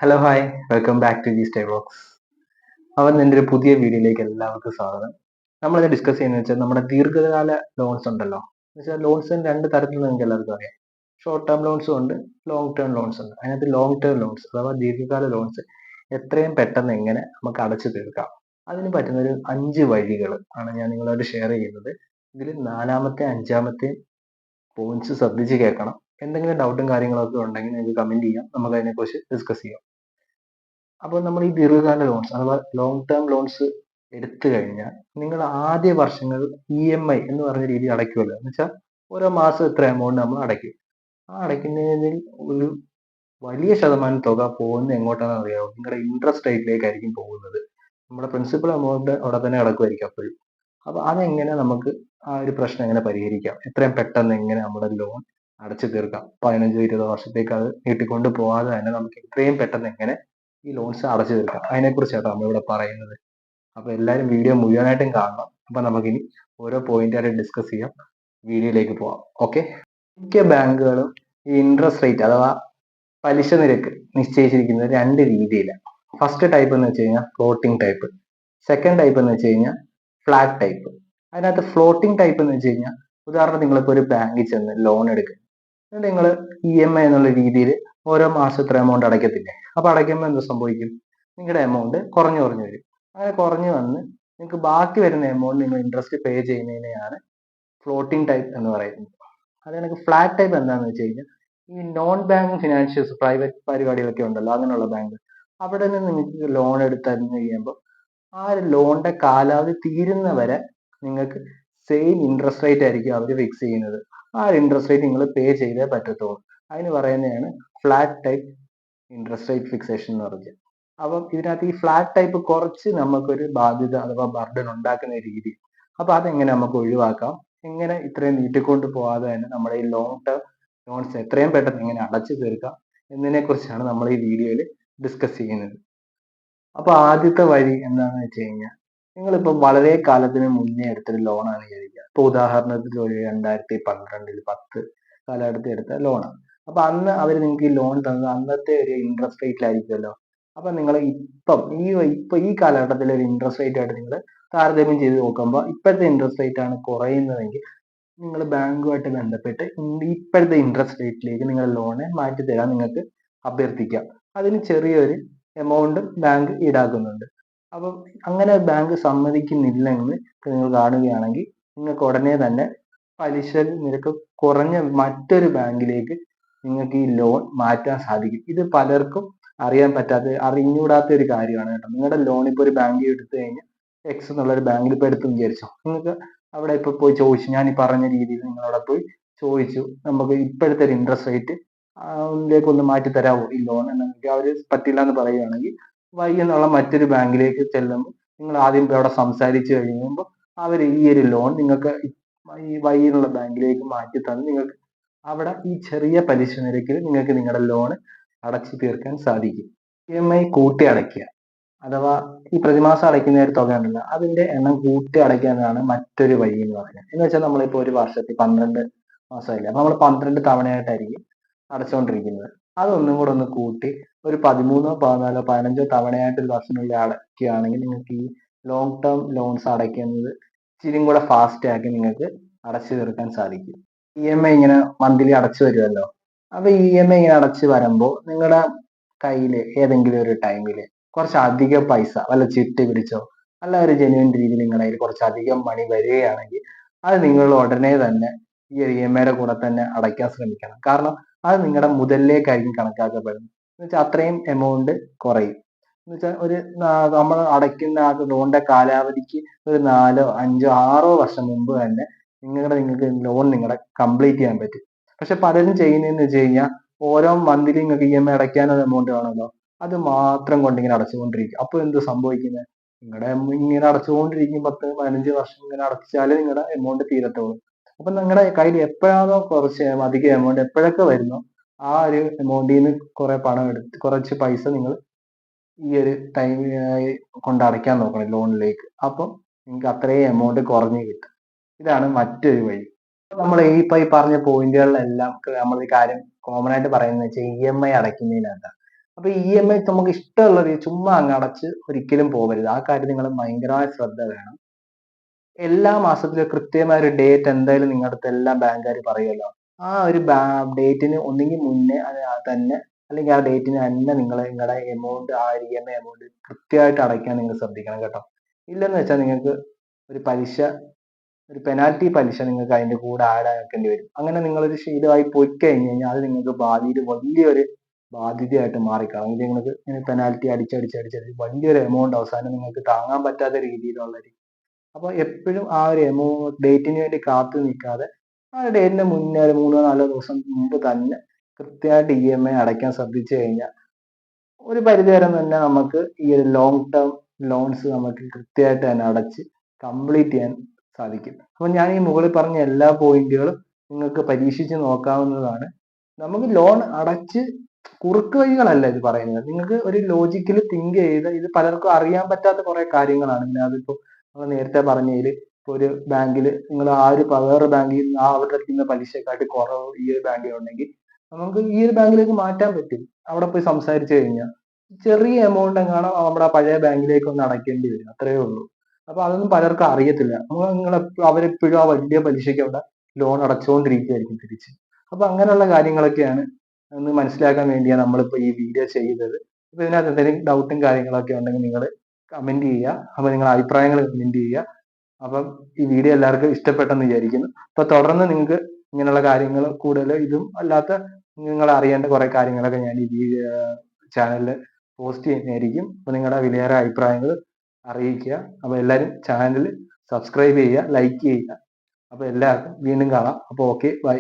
Hello hi, welcome back to G stay vlogs. അവൻ എൻ്റെ ഒരു പുതിയ വീഡിയോയിലേക്ക് എല്ലാവർക്കും സ്വാഗതം. നമ്മളിത് ഡിസ്കസ് ചെയ്യുന്നത് വെച്ചാൽ നമ്മുടെ ദീർഘകാല ലോൺസ് ഉണ്ടല്ലോ. എന്ന് വെച്ചാൽ ലോൺസ് രണ്ട് തരത്തിൽ നിങ്ങൾക്ക് എല്ലാവർക്കും അറിയാം. ഷോർട്ട് ടേം ലോൺസും ഉണ്ട്, ലോങ് ടേം ലോൺസ് ഉണ്ട്. അതിനകത്ത് ലോങ് ടേം ലോൺസ് അഥവാ ദീർഘകാല ലോൺസ് എത്രയും പെട്ടെന്ന് എങ്ങനെ നമുക്ക് അടച്ചു തീർക്കാം, അതിന് പറ്റുന്ന ഒരു 5 വഴികൾ ആണ് ഞാൻ നിങ്ങളോട് ഷെയർ ചെയ്യുന്നത്. ഇതിൽ നാലാമത്തെ അഞ്ചാമത്തെ പോയിന്റ്സ് ശ്രദ്ധിച്ച് കേൾക്കണം. എന്തെങ്കിലും ഡൗട്ടും കാര്യങ്ങളൊക്കെ ഉണ്ടെങ്കിൽ നിങ്ങൾക്ക് കമന്റ് ചെയ്യാം, നമുക്ക് അതിനെക്കുറിച്ച് ഡിസ്കസ് ചെയ്യാം. അപ്പോൾ നമ്മൾ ഈ ദീർഘകാല ലോൺസ് അഥവാ ലോങ് ടേം ലോൺസ് എടുത്തു കഴിഞ്ഞാൽ നിങ്ങൾ ആദ്യ വർഷങ്ങൾ EMI എന്ന് പറഞ്ഞ രീതി അടയ്ക്കുമല്ലോ. എന്ന് വെച്ചാൽ ഓരോ മാസം ഇത്ര എമൗണ്ട് നമ്മൾ അടയ്ക്കും. ആ അടയ്ക്കുന്നതിൽ ഒരു വലിയ ശതമാനം തുക പോകുന്നത് എങ്ങോട്ടാണെന്ന് അറിയാമോ? നിങ്ങളുടെ ഇൻട്രസ്റ്റ് റേറ്റിലേക്കായിരിക്കും പോകുന്നത്. നമ്മുടെ പ്രിൻസിപ്പൽ എമൗണ്ട് അവിടെ തന്നെ കിടക്കുമായിരിക്കും അപ്പോഴും. അപ്പൊ അതെങ്ങനെ നമുക്ക് ആ ഒരു പ്രശ്നം എങ്ങനെ പരിഹരിക്കാം, എത്രയും പെട്ടെന്ന് എങ്ങനെ നമ്മുടെ ലോൺ അടച്ചു തീർക്കാം, 15-20 വർഷത്തേക്ക് അത് നീട്ടിക്കൊണ്ട് പോകാതെ തന്നെ നമുക്ക് എത്രയും പെട്ടെന്ന് എങ്ങനെ ഈ ലോൺസ് അടച്ചു തീർക്കാം, അതിനെക്കുറിച്ചാണ് നമ്മളിവിടെ പറയുന്നത്. അപ്പൊ എല്ലാവരും വീഡിയോ മുഴുവനായിട്ടും കാണണം. അപ്പൊ നമുക്കിനി ഓരോ പോയിന്റായിട്ട് ഡിസ്കസ് ചെയ്യാം. വീഡിയോയിലേക്ക് പോവാം. ഓക്കെ. മിക്ക ബാങ്കുകളും ഈ ഇൻട്രസ്റ്റ് റേറ്റ് അഥവാ പലിശ നിരക്ക് നിശ്ചയിച്ചിരിക്കുന്നത് രണ്ട് രീതിയിലാണ്. ഫസ്റ്റ് ടൈപ്പ് എന്ന് വെച്ച് കഴിഞ്ഞാൽ ഫ്ലോട്ടിംഗ് ടൈപ്പ്, സെക്കൻഡ് ടൈപ്പ് എന്ന് വെച്ച് കഴിഞ്ഞാൽ ഫ്ലാറ്റ് ടൈപ്പ്. അതിനകത്ത് ഫ്ലോട്ടിംഗ് ടൈപ്പ് എന്ന് വെച്ച് കഴിഞ്ഞാൽ, ഉദാഹരണം നിങ്ങളിപ്പോൾ ഒരു ബാങ്കിൽ ചെന്ന് ലോൺ എടുക്കുക, എന്നിട്ട് നിങ്ങൾ EMI എന്നുള്ള രീതിയിൽ ഓരോ മാസം ഇത്ര എമൗണ്ട് അടയ്ക്കത്തില്ലേ. അപ്പൊ അടയ്ക്കുമ്പോൾ എന്ത് സംഭവിക്കും? നിങ്ങളുടെ എമൗണ്ട് കുറഞ്ഞു കുറഞ്ഞു വരും. അങ്ങനെ കുറഞ്ഞു വന്ന് നിങ്ങൾക്ക് ബാക്കി വരുന്ന എമൗണ്ട് നിങ്ങൾ ഇൻട്രസ്റ്റ് പേ ചെയ്യുന്നതിനെയാണ് ഫ്ലോട്ടിംഗ് ടൈപ്പ് എന്ന് പറയുന്നത്. അത് കണക്ക് ഫ്ലാറ്റ് ടൈപ്പ് എന്താണെന്ന് വെച്ച് കഴിഞ്ഞാൽ, ഈ നോൺ ബാങ്കിങ് ഫിനാൻഷ്യൽസ് പ്രൈവറ്റ് പരിപാടികളൊക്കെ ഉണ്ടല്ലോ, അങ്ങനെയുള്ള ബാങ്ക്, അവിടെ നിന്ന് നിങ്ങൾക്ക് ലോൺ എടുത്തന്ന് കഴിയുമ്പോൾ ആ ഒരു ലോണിന്റെ കാലാവധി തീരുന്നവരെ നിങ്ങൾക്ക് സെയിം ഇൻട്രസ്റ്റ് റേറ്റ് ആയിരിക്കും അവർ ഫിക്സ് ചെയ്യുന്നത്. ആ ഇൻട്രസ്റ്റ് റേറ്റ് നിങ്ങൾ പേ ചെയ്തേ പറ്റത്തുള്ളൂ. അതിന് പറയുന്നതാണ് flat type interest rate fixation എന്ന് പറഞ്ഞത്. അപ്പം ഇതിനകത്ത് ഈ ഫ്ലാറ്റ് ടൈപ്പ് കുറച്ച് നമുക്കൊരു ബാധ്യത അഥവാ ബർഡൻ ഉണ്ടാക്കുന്ന രീതി. അപ്പൊ അതെങ്ങനെ നമുക്ക് ഒഴിവാക്കാം, എങ്ങനെ ഇത്രയും നീട്ടിക്കൊണ്ട് പോകാതെ തന്നെ നമ്മുടെ ഈ ലോങ് ടേം ലോൺസ് എത്രയും പെട്ടെന്ന് എങ്ങനെ അടച്ചു തീർക്കാം എന്നതിനെ കുറിച്ചാണ് നമ്മൾ ഈ വീഡിയോയിൽ ഡിസ്കസ് ചെയ്യുന്നത്. അപ്പൊ ആദ്യത്തെ വഴി എന്താണെന്ന് വെച്ച് കഴിഞ്ഞാൽ, നിങ്ങളിപ്പോ വളരെ കാലത്തിന് മുന്നേ എടുത്തൊരു ലോണാണ് വിചാരിക്കുക. ഇപ്പൊ ഉദാഹരണത്തിന് ഒരു 2012-10 കാലഘട്ടത്തിൽ എടുത്ത ലോണാണ്. അപ്പൊ അന്ന് അവർ നിങ്ങൾക്ക് ഈ ലോൺ തന്നത് അന്നത്തെ ഒരു ഇൻട്രസ്റ്റ് റേറ്റിലായിരിക്കുമല്ലോ. അപ്പൊ നിങ്ങൾ ഇപ്പൊ ഈ കാലഘട്ടത്തിലെ ഒരു ഇൻട്രസ്റ്റ് റേറ്റ് ആയിട്ട് നിങ്ങൾ താരതമ്യം ചെയ്ത് നോക്കുമ്പോൾ ഇപ്പോഴത്തെ ഇൻട്രസ്റ്റ് റേറ്റ് ആണ് കുറയുന്നതെങ്കിൽ നിങ്ങൾ ബാങ്കുമായിട്ട് ബന്ധപ്പെട്ട് ഇപ്പോഴത്തെ ഇൻട്രസ്റ്റ് റേറ്റിലേക്ക് നിങ്ങൾ ലോണ് മാറ്റി തരാൻ നിങ്ങൾക്ക് അഭ്യർത്ഥിക്കാം. അതിന് ചെറിയൊരു എമൗണ്ട് ബാങ്ക് ഈടാക്കുന്നുണ്ട്. അപ്പം അങ്ങനെ ബാങ്ക് സമ്മതിക്കുന്നില്ലെങ്കിൽ നിങ്ങൾ കാണുകയാണെങ്കിൽ നിങ്ങൾക്ക് ഉടനെ തന്നെ പലിശ നിരക്ക് കുറഞ്ഞ മറ്റൊരു ബാങ്കിലേക്ക് നിങ്ങൾക്ക് ഈ ലോൺ മാറ്റാൻ സാധിക്കും. ഇത് പലർക്കും അറിഞ്ഞുകൂടാത്ത ഒരു കാര്യമാണ് കേട്ടോ. നിങ്ങളുടെ ലോൺ ഇപ്പോൾ ഒരു ബാങ്കിൽ എടുത്തു കഴിഞ്ഞാൽ എക്സ് എന്നുള്ള ഒരു ബാങ്കിൽ ഇപ്പോൾ എടുത്തു വിചാരിച്ചോ, നിങ്ങൾക്ക് അവിടെ ഇപ്പൊ പോയി ചോദിച്ചു, ഞാൻ ഈ പറഞ്ഞ രീതിയിൽ നിങ്ങളവിടെ പോയി ചോദിച്ചു, നമുക്ക് ഇപ്പോഴത്തെ ഒരു ഇൻട്രസ്റ്റ് റേറ്റ് ലേക്ക് ഒന്ന് മാറ്റി തരാമോ ഈ ലോൺ എന്നെങ്കിൽ അവർ പറ്റില്ല എന്ന് പറയുകയാണെങ്കിൽ എന്നുള്ള മറ്റൊരു ബാങ്കിലേക്ക് ചെല്ലുമ്പോൾ നിങ്ങൾ ആദ്യം അവിടെ സംസാരിച്ച് കഴിയുമ്പോൾ അവർ ഈ ഒരു ലോൺ നിങ്ങൾക്ക് ഈ എന്നുള്ള ബാങ്കിലേക്ക് മാറ്റി തന്ന് നിങ്ങൾക്ക് അവിടെ ഈ ചെറിയ പലിശ നിരക്കിൽ നിങ്ങൾക്ക് നിങ്ങളുടെ ലോൺ അടച്ചു തീർക്കാൻ സാധിക്കും. EMI കൂട്ടി അടയ്ക്കുക അഥവാ ഈ പ്രതിമാസം അടയ്ക്കുന്ന ഒരു തുക ഉണ്ടല്ലോ, അതിന്റെ എണ്ണം കൂട്ടി അടയ്ക്കുക എന്നതാണ് മറ്റൊരു വഴി എന്ന് പറയുന്നത്. എന്ന് വെച്ചാൽ നമ്മളിപ്പോൾ ഒരു വർഷത്തിൽ 12 മാസമല്ലേ, അപ്പൊ നമ്മൾ 12 തവണയായിട്ടായിരിക്കും അടച്ചുകൊണ്ടിരിക്കുന്നത്. അതൊന്നും കൂടെ ഒന്ന് കൂട്ടി ഒരു 13, 14, 15 തവണയായിട്ട് ഒരു വർഷത്തിനുള്ളിൽ അടയ്ക്കുകയാണെങ്കിൽ നിങ്ങൾക്ക് ഈ ലോങ് ടേം ലോൺസ് അടയ്ക്കുന്നത് ഇച്ചിരിയും കൂടെ ഫാസ്റ്റ് ആക്കി നിങ്ങൾക്ക് അടച്ചു തീർക്കാൻ സാധിക്കും. EMI ഇങ്ങനെ മന്ത്ലി അടച്ചു വരുമല്ലോ. അപ്പൊ EMI ഇങ്ങനെ അടച്ചു വരുമ്പോൾ നിങ്ങളുടെ കയ്യിൽ ഏതെങ്കിലും ഒരു ടൈമിൽ കുറച്ചധികം പൈസ വല്ല ചിട്ടി പിടിച്ചോ അല്ല ഒരു ജെന്യുവൻ രീതിയിൽ നിങ്ങളുടെ കയ്യിൽ കുറച്ചധികം മണി വരികയാണെങ്കിൽ അത് നിങ്ങൾ ഉടനെ തന്നെ ഈ ഒരു EMIയുടെ കൂടെ തന്നെ അടയ്ക്കാൻ ശ്രമിക്കണം. കാരണം അത് നിങ്ങളുടെ മുതലിലേക്കായിരിക്കും കണക്കാക്കപ്പെടുന്നത്. എന്ന് വെച്ചാൽ അത്രയും എമൗണ്ട് കുറയും. എന്ന് വെച്ചാൽ ഒരു നമ്മൾ അടയ്ക്കുന്ന ആ ലോണിന്റെ കാലാവധിക്ക് ഒരു 4, 5, 6 വർഷം മുമ്പ് തന്നെ നിങ്ങൾക്ക് ലോൺ കംപ്ലീറ്റ് ചെയ്യാൻ പറ്റും. പക്ഷെ പലരും ചെയ്യുന്നതെന്ന് വെച്ച് കഴിഞ്ഞാൽ ഓരോ മന്ത്ലി നിങ്ങൾക്ക് EMI അടയ്ക്കാനൊരു എമൗണ്ട് വേണമല്ലോ, അത് മാത്രം കൊണ്ട് ഇങ്ങനെ അടച്ചുകൊണ്ടിരിക്കും. അപ്പൊ എന്ത് സംഭവിക്കുന്നത്? നിങ്ങളുടെ ഇങ്ങനെ അടച്ചുകൊണ്ടിരിക്കും, 10, 15 വർഷം ഇങ്ങനെ അടച്ചാലേ നിങ്ങളുടെ എമൗണ്ട് തീരത്തുള്ളൂ. അപ്പൊ നിങ്ങളുടെ കയ്യിൽ എപ്പോഴാണോ കുറച്ച് അധികം എമൗണ്ട് എപ്പോഴൊക്കെ വരുന്നോ ആ ഒരു എമൗണ്ടിൽ നിന്ന് കുറെ പണം എടുത്ത് കുറച്ച് പൈസ നിങ്ങൾ ഈ ഒരു ടൈം കൊണ്ട് അടയ്ക്കാൻ നോക്കണം ലോണിലേക്ക്. അപ്പം നിങ്ങൾക്ക് അത്രയും എമൗണ്ട് കുറഞ്ഞു കിട്ടും. ഇതാണ് മറ്റൊരു വഴി. നമ്മൾ ഈ പറഞ്ഞ പോയിന്റുകളിലെല്ലാം നമ്മൾ ഈ കാര്യം കോമൺ ആയിട്ട് പറയുന്നത് വെച്ചാൽ EMI അടയ്ക്കുന്നതിനകത്താണ്. അപ്പൊ EMI നമുക്ക് ഇഷ്ടമുള്ളത് ചുമ്മാ അങ്ങ് അടച്ച് ഒരിക്കലും പോകരുത്. ആ കാര്യം നിങ്ങൾ ഭയങ്കരമായ ശ്രദ്ധ വേണം. എല്ലാ മാസത്തിലും കൃത്യമായ ഒരു ഡേറ്റ് എന്തായാലും നിങ്ങളുടെ അടുത്ത് എല്ലാ ബാങ്കുകാർ പറയുമല്ലോ. ആ ഒരു ഡേറ്റിന് ഒന്നുകിൽ മുന്നേ തന്നെ അല്ലെങ്കിൽ ആ ഡേറ്റിന് തന്നെ നിങ്ങൾ നിങ്ങളുടെ എമൗണ്ട് ആ ഒരു EMI എമൗണ്ട് കൃത്യമായിട്ട് അടയ്ക്കാൻ നിങ്ങൾ ശ്രദ്ധിക്കണം കേട്ടോ. ഇല്ലെന്ന് വെച്ചാൽ നിങ്ങൾക്ക് ഒരു പലിശ ഒരു പെനാൽറ്റി പലിശ നിങ്ങൾക്ക് അതിന്റെ കൂടെ ആഡ് ആക്കേണ്ടി വരും. അങ്ങനെ നിങ്ങളൊരു ശീലമായി പോയി കഴിഞ്ഞ് കഴിഞ്ഞാൽ അത് നിങ്ങൾക്ക് ഭാവിയിൽ വലിയൊരു ബാധ്യതയായിട്ട് മാറിക്കാണും. ഇത് നിങ്ങൾക്ക് പെനാൽറ്റി അടിച്ചടിച്ച് വലിയൊരു എമൗണ്ട് അവസാനം നിങ്ങൾക്ക് താങ്ങാൻ പറ്റാത്ത രീതിയിലുള്ള അപ്പൊ എപ്പോഴും ആ ഒരു ഡേറ്റിന് വേണ്ടി കാത്തു നിൽക്കാതെ ആ ഡേറ്റിന് മുന്നേ ഒരു 3-4 ദിവസം മുമ്പ് തന്നെ കൃത്യമായിട്ട് EMI അടയ്ക്കാൻ ശ്രദ്ധിച്ചു കഴിഞ്ഞാൽ ഒരു പരിധിവരെ തന്നെ നമുക്ക് ഈ ഒരു ലോങ് ടേം ലോൺസ് നമുക്ക് കൃത്യമായിട്ട് തന്നെ അടച്ച് കംപ്ലീറ്റ് ചെയ്യാൻ സാധിക്കും. അപ്പൊ ഞാൻ ഈ മുകളിൽ പറഞ്ഞ എല്ലാ പോയിന്റുകളും നിങ്ങൾക്ക് പരീക്ഷിച്ച് നോക്കാവുന്നതാണ്. നമുക്ക് ലോൺ അടച്ച് കുറുക്ക് വഴികളല്ല ഇത് പറയുന്നത്. നിങ്ങൾക്ക് ഒരു ലോജിക്കൽ തിങ്ക് ചെയ്ത് ഇത് പലർക്കും അറിയാൻ പറ്റാത്ത കുറെ കാര്യങ്ങളാണ്. അതിപ്പോ നമ്മൾ നേരത്തെ പറഞ്ഞതിൽ ഇപ്പൊ ഒരു ബാങ്കിൽ നിങ്ങൾ ആ ഒരു വേറെ ബാങ്കിൽ അവിടെ എത്തുന്ന പലിശക്കാട്ടി കുറവ് ഈ ഒരു ബാങ്കിൽ ഉണ്ടെങ്കിൽ നമുക്ക് ഈ ഒരു ബാങ്കിലേക്ക് മാറ്റാൻ പറ്റും. അവിടെ പോയി സംസാരിച്ചു കഴിഞ്ഞാൽ ചെറിയ എമൗണ്ട് എങ്ങാണോ നമ്മുടെ പഴയ ബാങ്കിലേക്ക് ഒന്ന് അടയ്ക്കേണ്ടി വരും, അത്രയേ ഉള്ളൂ. അപ്പൊ അതൊന്നും പലർക്കും അറിയത്തില്ല. നിങ്ങൾ അവരെപ്പോഴും ആ വലിയ പലിശയ്ക്ക് അവിടെ ലോൺ അടച്ചുകൊണ്ടിരിക്കുകയായിരിക്കും തിരിച്ച്. അപ്പൊ അങ്ങനെയുള്ള കാര്യങ്ങളൊക്കെയാണ് ഒന്ന് മനസ്സിലാക്കാൻ വേണ്ടിയാണ് നമ്മളിപ്പോ ഈ വീഡിയോ ചെയ്തത്. അപ്പൊ ഇതിനകത്ത് എന്തെങ്കിലും ഡൗട്ടും കാര്യങ്ങളൊക്കെ ഉണ്ടെങ്കിൽ നിങ്ങൾ കമന്റ് ചെയ്യുക. അപ്പൊ നിങ്ങളുടെ അഭിപ്രായങ്ങൾ കമന്റ് ചെയ്യുക. അപ്പം ഈ വീഡിയോ എല്ലാവർക്കും ഇഷ്ടപ്പെട്ടെന്ന് വിചാരിക്കുന്നു. അപ്പൊ തുടർന്ന് നിങ്ങൾക്ക് ഇങ്ങനെയുള്ള കാര്യങ്ങൾ കൂടുതൽ ഇതും അല്ലാത്ത നിങ്ങൾ അറിയേണ്ട കുറെ കാര്യങ്ങളൊക്കെ ഞാൻ ഈ ചാനലിൽ പോസ്റ്റ് ചെയ്യുന്നതായിരിക്കും. അപ്പൊ നിങ്ങളുടെ വിലയേറെ അഭിപ്രായങ്ങൾ അറിയിക്കുക. അപ്പൊ എല്ലാവരും ചാനൽ സബ്സ്ക്രൈബ് ചെയ്യുക, ലൈക്ക് ചെയ്യുക. അപ്പൊ എല്ലാവർക്കും വീണ്ടും കാണാം. അപ്പൊ ഓക്കെ, ബൈ.